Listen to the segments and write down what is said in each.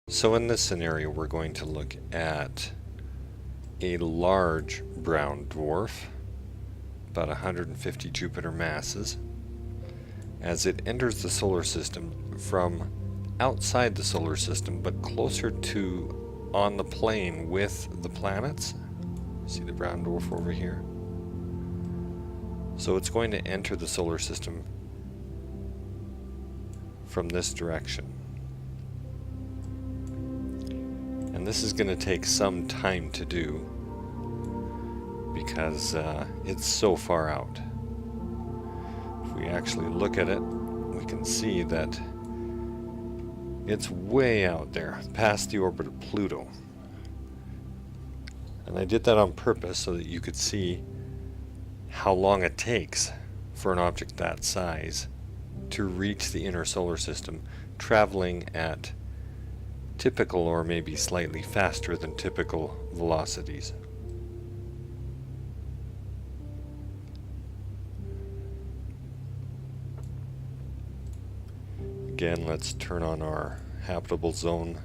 So in this scenario, we're going to look at a large brown dwarf, about 150 Jupiter masses, as it enters the solar system from outside the solar system, but closer to on the plane with the planets. See the brown dwarf over here? So it's going to enter the solar system from this direction. And this is going to take some time to do because it's so far out. If we actually look at it, we can see that it's way out there, past the orbit of Pluto. And I did that on purpose so that you could see how long it takes for an object that size to reach the inner solar system, traveling at typical or maybe slightly faster than typical velocities. Again, let's turn on our habitable zone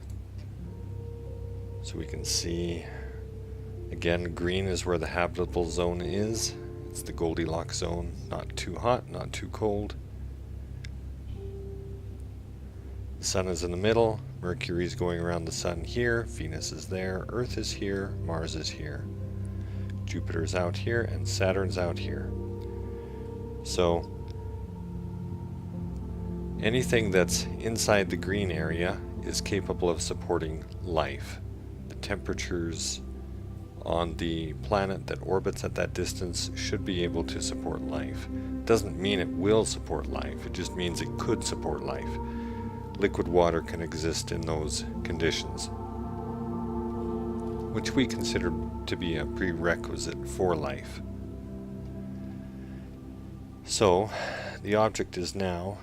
so we can see. Again, green is where the habitable zone is. It's the Goldilocks zone, not too hot, not too cold. The sun is in the middle, Mercury is going around the sun here, Venus is there, Earth is here, Mars is here, Jupiter's out here, and Saturn's out here. So anything that's inside the green area is capable of supporting life. The temperatures on the planet that orbits at that distance should be able to support life. Doesn't mean it will support life, it just means it could support life. Liquid water can exist in those conditions, which we consider to be a prerequisite for life. So, the object is now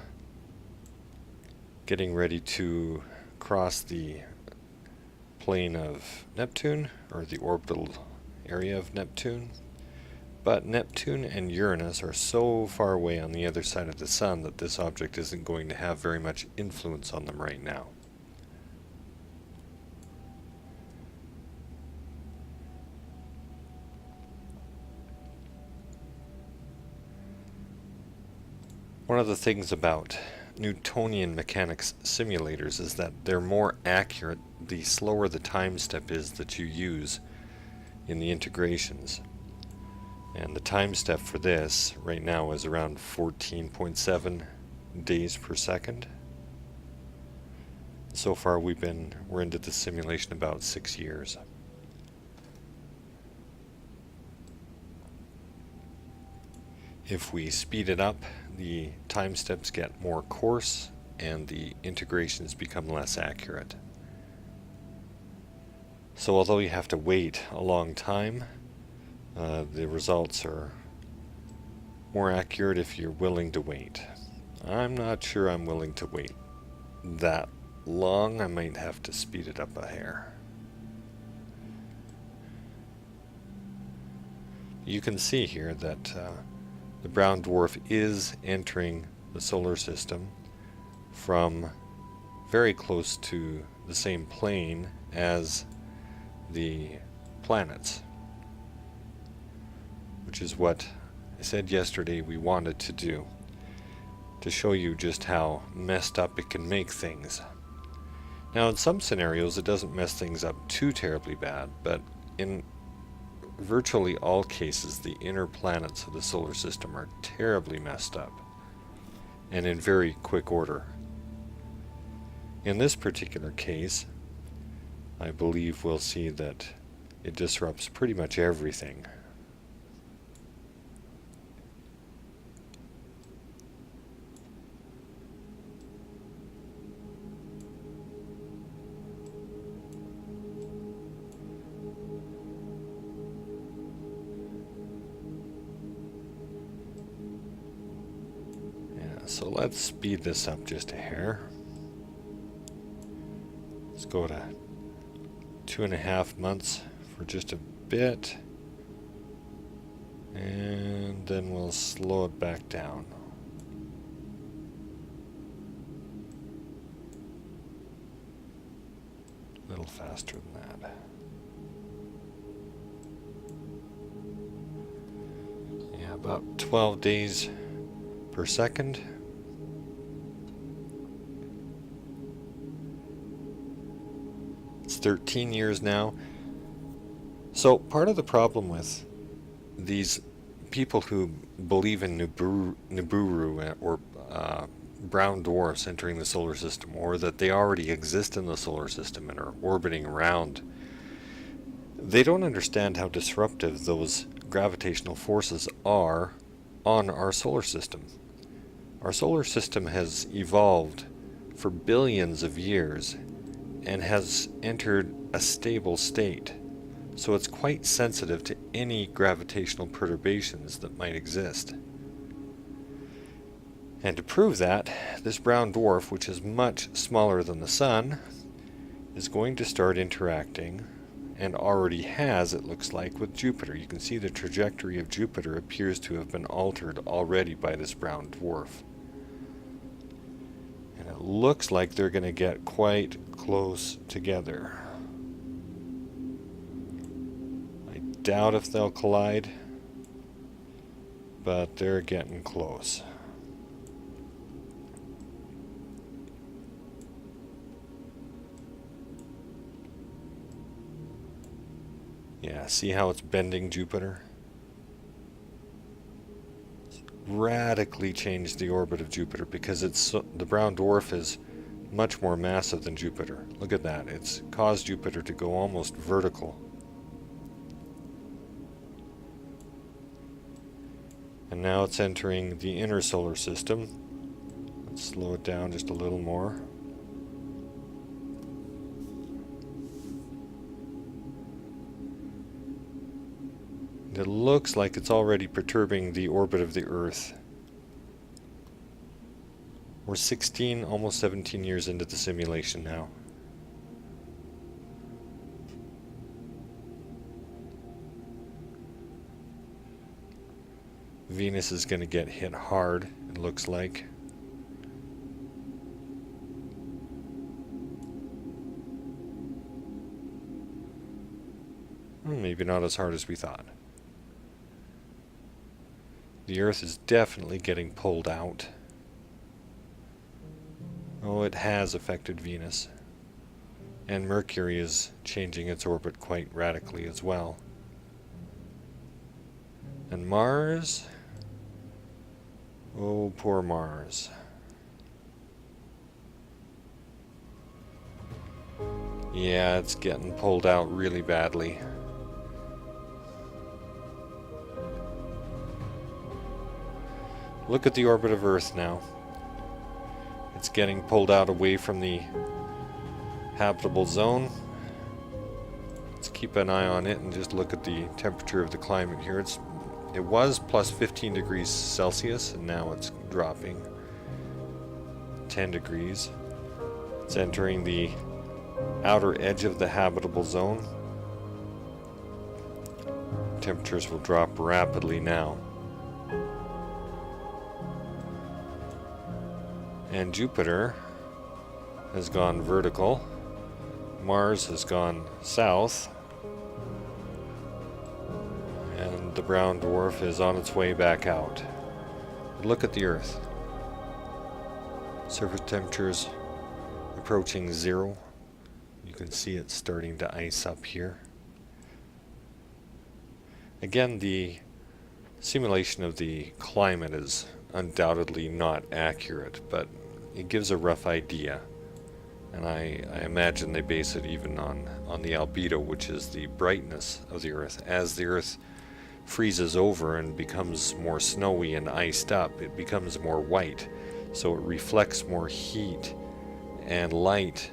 getting ready to cross the plane of Neptune, or the orbital area of Neptune. But Neptune and Uranus are so far away on the other side of the Sun that this object isn't going to have very much influence on them right now. One of the things about Newtonian mechanics simulators is that they're more accurate the slower the time step is that you use in the integrations. And the time step for this right now is around 14.7 days per second. So far we're into the simulation about 6 years. If we speed it up, the time steps get more coarse and the integrations become less accurate. So although you have to wait a long time, the results are more accurate if you're willing to wait. I'm not sure I'm willing to wait that long. I might have to speed it up a hair. You can see here that the brown dwarf is entering the solar system from very close to the same plane as the planets, which is what I said yesterday we wanted to do, to show you just how messed up it can make things. Now in some scenarios it doesn't mess things up too terribly bad, but in virtually all cases the inner planets of the solar system are terribly messed up, and in very quick order. In this particular case, I believe we'll see that it disrupts pretty much everything. So let's speed this up just a hair. Let's go to 2.5 months for just a bit, and then we'll slow it back down. little faster than that. Yeah, about 12 days per second. It's 13 years now. So part of the problem with these people who believe in Niburu or brown dwarfs entering the solar system, or that they already exist in the solar system and are orbiting around, they don't understand how disruptive those gravitational forces are on our solar system. Our solar system has evolved for billions of years and has entered a stable state, so it's quite sensitive to any gravitational perturbations that might exist. And to prove that, this brown dwarf, which is much smaller than the Sun, is going to start interacting, and already has, it looks like, with Jupiter. You can see the trajectory of Jupiter appears to have been altered already by this brown dwarf. And it looks like they're going to get quite close together. I doubt if they'll collide, but they're getting close. Yeah, see how it's bending Jupiter? It's radically changed the orbit of Jupiter because the brown dwarf is much more massive than Jupiter. Look at that. It's caused Jupiter to go almost vertical. And now it's entering the inner solar system. Let's slow it down just a little more. It looks like it's already perturbing the orbit of the Earth. We're 16, almost 17 years into the simulation now. Venus is going to get hit hard, it looks like. Maybe not as hard as we thought. The Earth is definitely getting pulled out. Oh, it has affected Venus. And Mercury is changing its orbit quite radically as well. And Mars? Oh, poor Mars. Yeah, it's getting pulled out really badly. Look at the orbit of Earth now. It's getting pulled out away from the habitable zone. Let's keep an eye on it and just look at the temperature of the climate here. It was plus 15 degrees Celsius, and now it's dropping 10 degrees. It's entering the outer edge of the habitable zone. Temperatures will drop rapidly now. And Jupiter has gone vertical. Mars has gone south. And the brown dwarf is on its way back out. But look at the Earth. Surface temperatures approaching 0. You can see it starting to ice up here. Again, the simulation of the climate is undoubtedly not accurate, but it gives a rough idea. And I imagine they base it even on the albedo, which is the brightness of the Earth. As the Earth freezes over and becomes more snowy and iced up, it becomes more white. So it reflects more heat and light.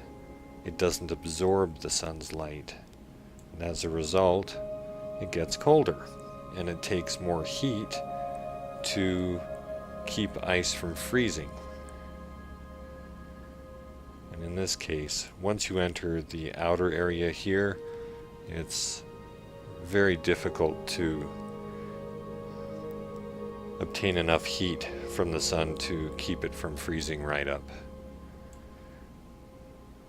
It doesn't absorb the sun's light. And as a result, it gets colder. And it takes more heat to keep ice from freezing. And in this case, once you enter the outer area here, it's very difficult to obtain enough heat from the sun to keep it from freezing right up.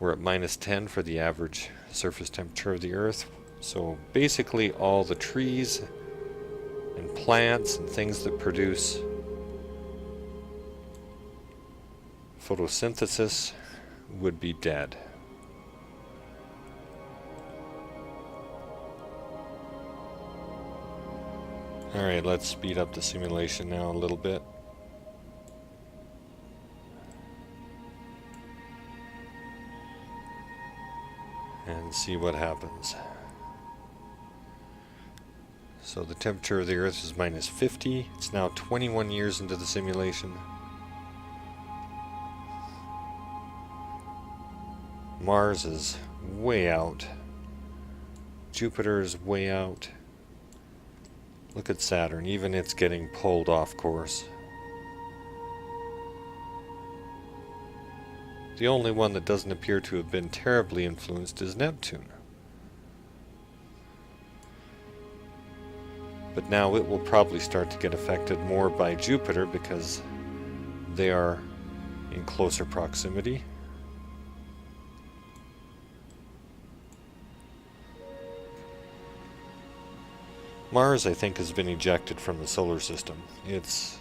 We're at -10 for the average surface temperature of the Earth. So basically all the trees and plants and things that produce photosynthesis would be dead. Alright, let's speed up the simulation now a little bit. And see what happens. So the temperature of the Earth is -50. It's now 21 years into the simulation. Mars is way out. Jupiter is way out. Look at Saturn, even it's getting pulled off course. The only one that doesn't appear to have been terribly influenced is Neptune. But now it will probably start to get affected more by Jupiter because they are in closer proximity. Mars, I think, has been ejected from the solar system. It's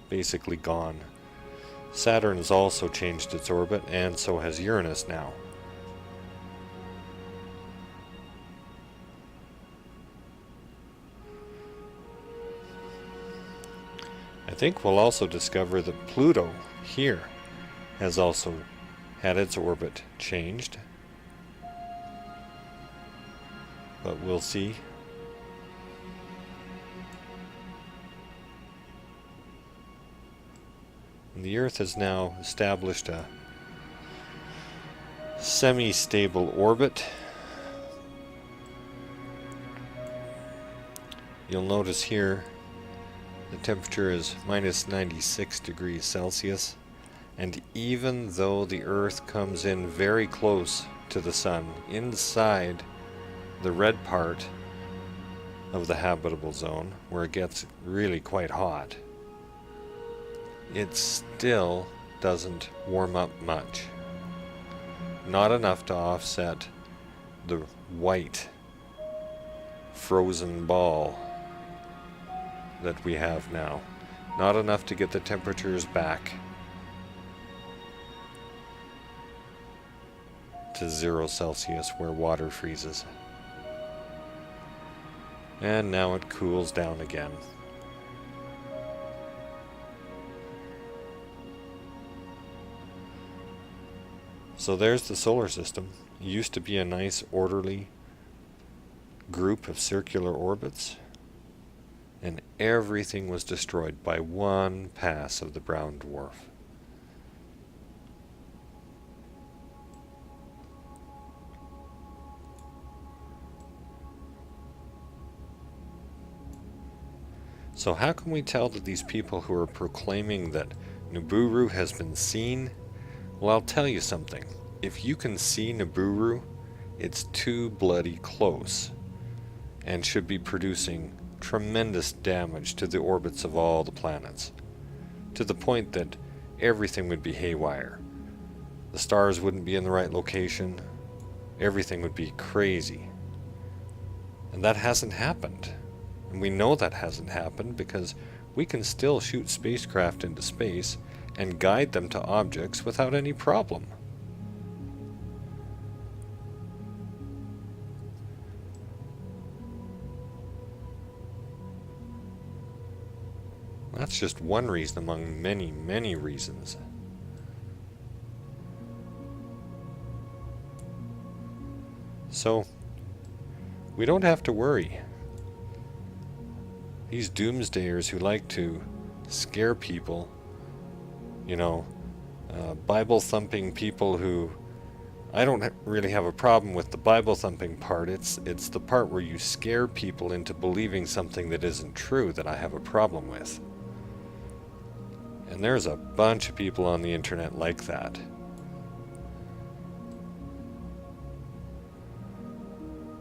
basically gone. Saturn has also changed its orbit, and so has Uranus now. I think we'll also discover that Pluto here has also had its orbit changed. But we'll see. And the Earth has now established a semi-stable orbit. You'll notice here the temperature is -96 degrees Celsius, and even though the Earth comes in very close to the Sun, inside the red part of the habitable zone, where it gets really quite hot, it still doesn't warm up much. Not enough to offset the white frozen ball that we have now. Not enough to get the temperatures back to 0 Celsius where water freezes. And now it cools down again. So there's the solar system. It used to be a nice orderly group of circular orbits, and everything was destroyed by one pass of the brown dwarf. So how can we tell that these people who are proclaiming that Niburu has been seen? Well, I'll tell you something. If you can see Niburu, it's too bloody close and should be producing tremendous damage to the orbits of all the planets, to the point that everything would be haywire. The stars wouldn't be in the right location. Everything would be crazy. And that hasn't happened. And we know that hasn't happened because we can still shoot spacecraft into space and guide them to objects without any problem. That's just one reason among many, many reasons. So, we don't have to worry. These doomsdayers who like to scare people, you know, Bible-thumping people who... I don't really have a problem with the Bible-thumping part. It's the part where you scare people into believing something that isn't true that I have a problem with. And there's a bunch of people on the internet like that.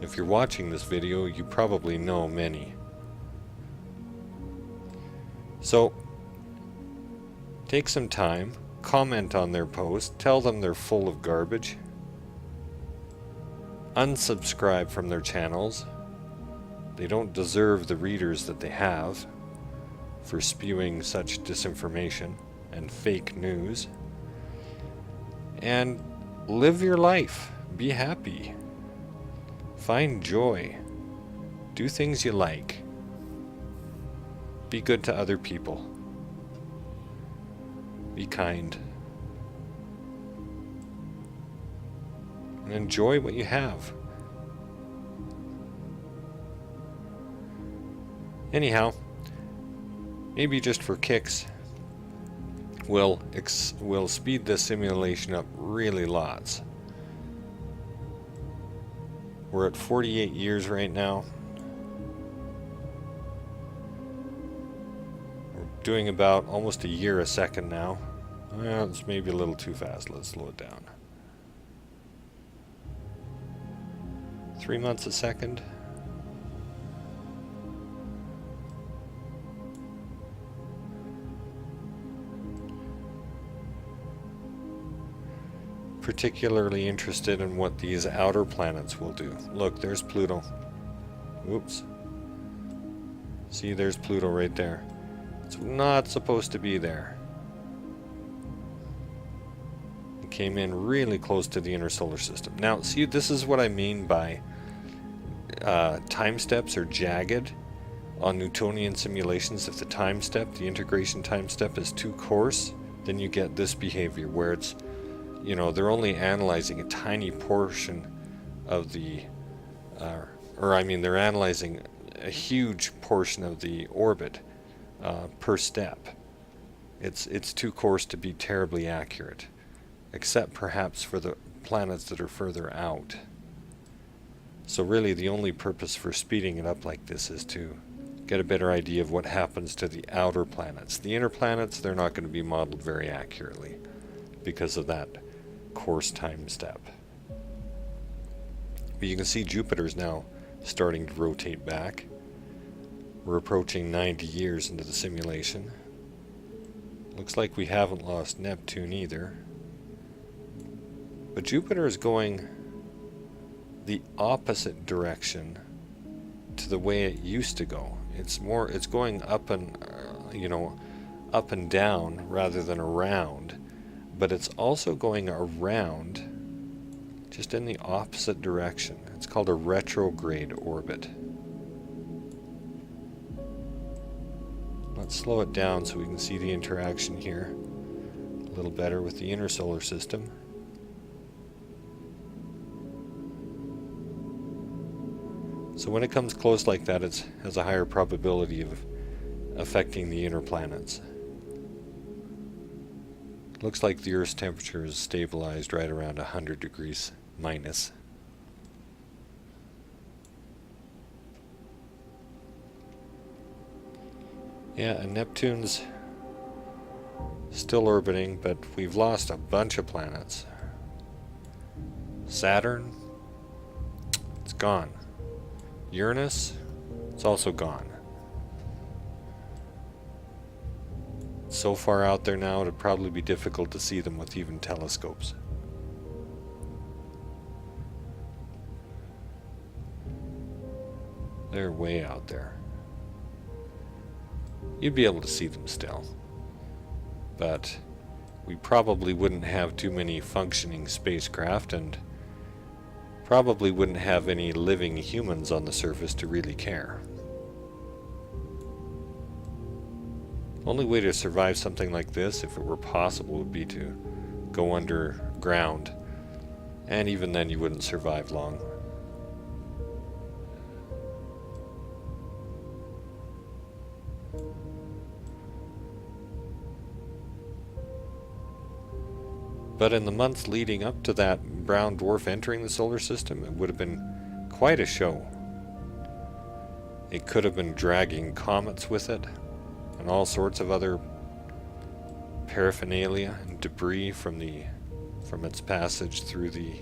If you're watching this video, you probably know many. So, take some time, comment on their post, tell them they're full of garbage, unsubscribe from their channels. They don't deserve the readers that they have for spewing such disinformation and fake news. And live your life. Be happy. Find joy. Do things you like. Be good to other people. Be kind. And enjoy what you have. Anyhow, maybe just for kicks, we'll speed this simulation up really lots. We're at 48 years right now. We're doing about almost a year a second now. Well, it's maybe a little too fast. Let's slow it down. 3 months a second. Particularly interested in what these outer planets will do. Look, there's Pluto. Oops. See, there's Pluto right there. It's not supposed to be there. It came in really close to the inner solar system. Now, see, this is what I mean by time steps are jagged on Newtonian simulations. If the time step, the integration time step, is too coarse, then you get this behavior where it's, you know, they're only analyzing a tiny portion of the, they're analyzing a huge portion of the orbit per step. It's too coarse to be terribly accurate, except perhaps for the planets that are further out. So really the only purpose for speeding it up like this is to get a better idea of what happens to the outer planets. The inner planets, they're not going to be modeled very accurately because of that coarse time step. But you can see Jupiter's now starting to rotate back. We're approaching 90 years into the simulation. Looks like we haven't lost Neptune either. But Jupiter is going the opposite direction to the way it used to go. It's going up and up and down rather than around. But it's also going around just in the opposite direction. It's called a retrograde orbit. Let's slow it down so we can see the interaction here a little better with the inner solar system. So when it comes close like that, it has a higher probability of affecting the inner planets. Looks like the Earth's temperature is stabilized right around 100 degrees minus. Yeah, and Neptune's still orbiting, but we've lost a bunch of planets. Saturn, it's gone. Uranus, it's also gone. So far out there now, it'd probably be difficult to see them with even telescopes. They're way out there. You'd be able to see them still, but we probably wouldn't have too many functioning spacecraft and probably wouldn't have any living humans on the surface to really care. Only way to survive something like this, if it were possible, would be to go underground, and even then you wouldn't survive long. But in the months leading up to that brown dwarf entering the solar system, it would have been quite a show. It could have been dragging comets with it, and all sorts of other paraphernalia and debris from its passage through the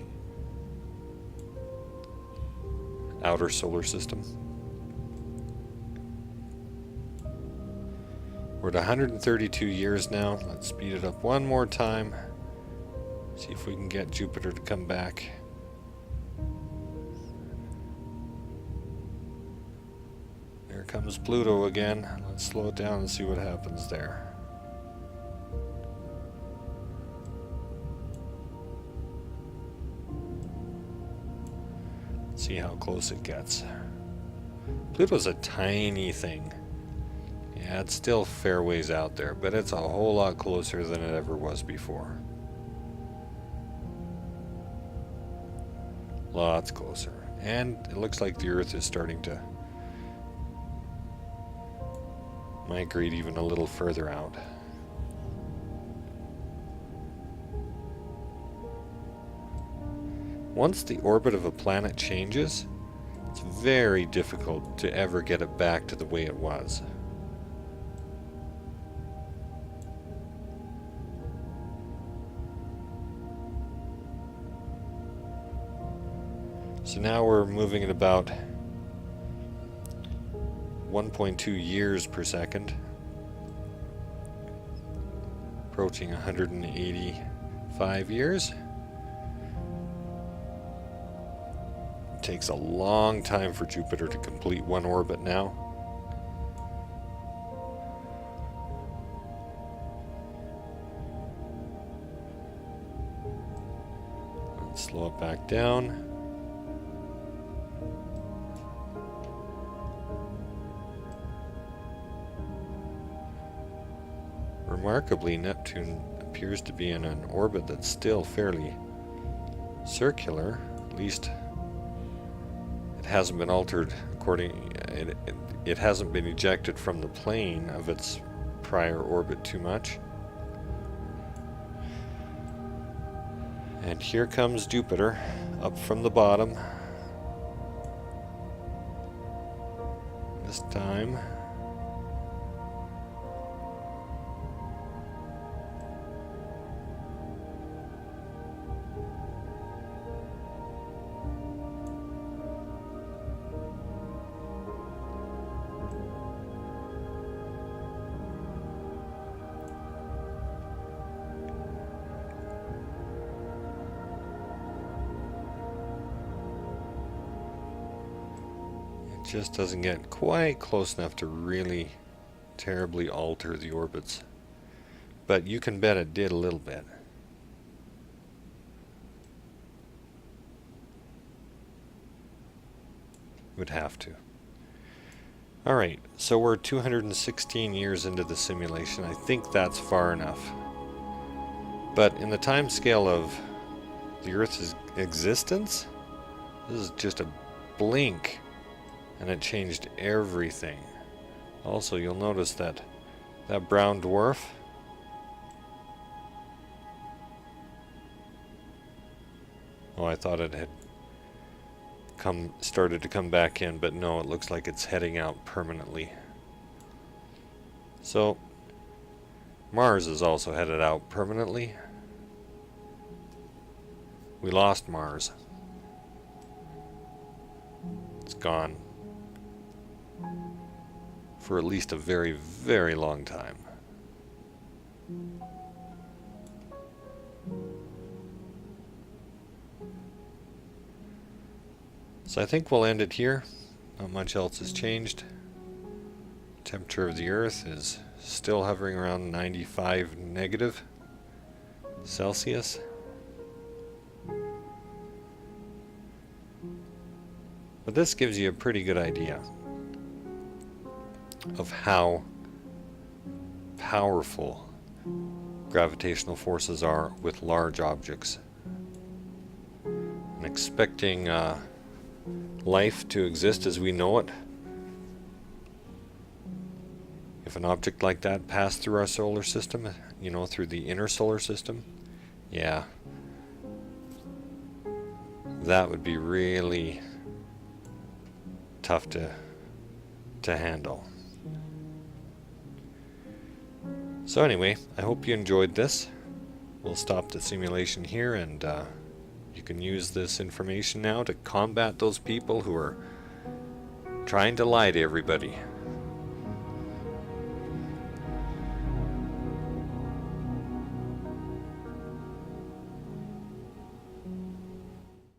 outer solar system. We're at 132 years now. Let's speed it up one more time. See if we can get Jupiter to come back. There comes Pluto again. Let's slow it down and see what happens there. Let's see how close it gets. Pluto's a tiny thing. Yeah, it's still fair ways out there, but it's a whole lot closer than it ever was before. Lots closer. And it looks like the Earth is starting to migrate even a little further out. Once the orbit of a planet changes, it's very difficult to ever get it back to the way it was. So now we're moving at about 1.2 years per second, approaching 185 years. It takes a long time for Jupiter to complete one orbit now. Let's slow it back down. Remarkably, Neptune appears to be in an orbit that's still fairly circular. At least it hasn't been altered it hasn't been ejected from the plane of its prior orbit too much. And here comes Jupiter up from the bottom. This time just doesn't get quite close enough to really terribly alter the orbits. But you can bet it did a little bit. Would have to. Alright, so we're 216 years into the simulation. I think that's far enough. But in the time scale of the Earth's existence, this is just a blink. And it changed everything. Also, you'll notice that brown dwarf, oh, I thought it had started to come back in, but no, it looks like it's heading out permanently. So Mars is also headed out permanently. We lost Mars. It's gone. For at least a very, very long time. So I think we'll end it here. Not much else has changed. Temperature of the Earth is still hovering around 95 negative Celsius. But this gives you a pretty good idea of how powerful gravitational forces are with large objects. And expecting life to exist as we know it, if an object like that passed through our solar system, you know, through the inner solar system, yeah, that would be really tough to handle. So anyway, I hope you enjoyed this. We'll stop the simulation here, and you can use this information now to combat those people who are trying to lie to everybody.